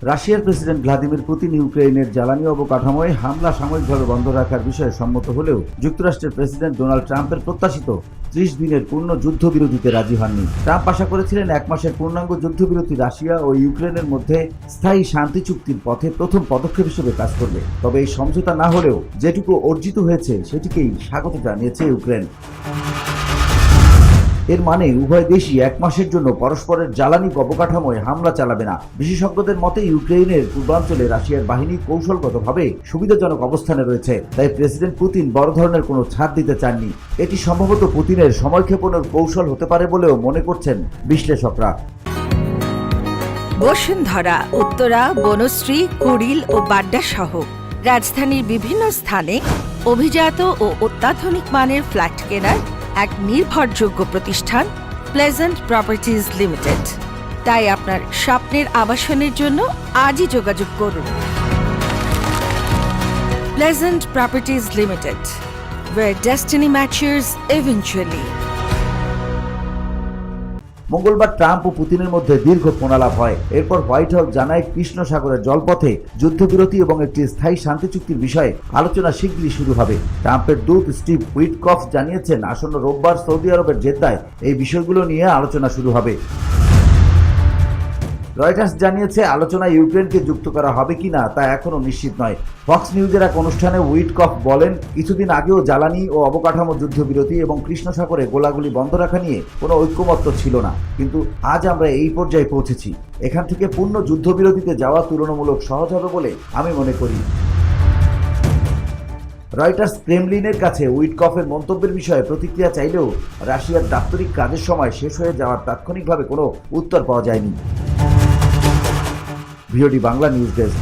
রাশিয়ার president Vladimir Putin ইউক্রেনের জ্বালানি অবকাঠামোয় হামলা সাময়িকভাবে বন্ধ রাখার বিষয়ে সম্মত হলেও যুক্তরাষ্ট্রের প্রেসিডেন্ট ডোনাল্ড ট্রাম্পের প্রত্যাশিত 30 দিনের পূর্ণ যুদ্ধবিরতিতে রাজি হননি। ট্রাম্প আশা করেছিলেন 1 মাসের পূর্ণাঙ্গ যুদ্ধবিরতি রাশিয়া ও ইউক্রেনের মধ্যে স্থায়ী শান্তি চুক্তির পথে প্রথম পদক্ষেপ হিসেবে কাজ করবে। তবে এই সমঝোতা না হলেও যেটুকু অর্জিত হয়েছে সেটিকেই স্বাগত জানিয়েছে ইউক্রেন। এর মানে উভয় দেশই 1 মাসের জন্য পরস্পরের জ্বালানি অবকাঠামোয় হামলা চালাবে না। বিশেষজ্ঞদের মতে ইউক্রেনের পূর্বাঞ্চলে রাশিয়ার বাহিনী কৌশলগতভাবে সুবিধাজনক অবস্থানে রয়েছে, তাই প্রেসিডেন্ট পুতিন বড় ধরনের কোনো ছাড় দিতে চাননি। এটি সম্ভবত পুতিনের সময়ক্ষেপণের কৌশল হতে পারে বলেও মনে করছেন বিশ্লেষকরা। বসুন্ধরা, উত্তরা, বনশ্রী, কুড়িল ও বাড্ডা সহ রাজধানীর বিভিন্ন স্থানে অভিজাত ও অত্যাধুনিক মানের ফ্ল্যাট কেনার এক নির্ভরযোগ্য প্রতিষ্ঠান প্লেজেন্ট প্রপার্টিজ লিমিটেড। তাই আপনার স্বপ্নের আবাসনের জন্য আজই যোগাযোগ করুন। Pleasant properties limited, where destiny matches eventually। মঙ্গলবার ট্রাম্প ও পুতিনের মধ্যে দীর্ঘ ফোনালাপ হয়। এরপর হোয়াইট হাউস জানায় কৃষ্ণ সাগরের জলপথে যুদ্ধবিরতি এবং একটি স্থায়ী শান্তি চুক্তির বিষয়ে আলোচনা শিগগিরই শুরু হবে। ট্রাম্পের দূত স্টিভ উইটকফ জানিয়েছেন আসন্ন রোববার সৌদি আরবের জেদ্দায় এই বিষয়গুলো নিয়ে আলোচনা শুরু হবে। রয়টার্স জানিয়েছে আলোচনায় ইউক্রেনকে যুক্ত করা হবে কিনা তা এখনো নিশ্চিত নয়। ফক্স নিউজের এক অনুষ্ঠানে উইটকফ বলেন, কিছুদিন আগেও জ্বালানি ও অবকাঠামো যুদ্ধবিরতি এবং কৃষ্ণ সাগরে গোলাগুলি বন্ধ রাখা নিয়ে কোনো ঐক্যমত্য ছিল না, কিন্তু আজ আমরা এই পর্যায়ে পৌঁছেছি। এখান থেকে পূর্ণ যুদ্ধবিরতিতে যাওয়া তুলনামূলক সহজ হবে বলে আমি মনে করি। রয়টার্স ক্রেমলিনের কাছে উইটকফের মন্তব্যের বিষয়ে প্রতিক্রিয়া চাইলেও রাশিয়ার দাপ্তরিক কাজের সময় শেষ হয়ে যাওয়ার তাৎক্ষণিকভাবে কোনো উত্তর পাওয়া যায়নি। VOD Bangla news desk.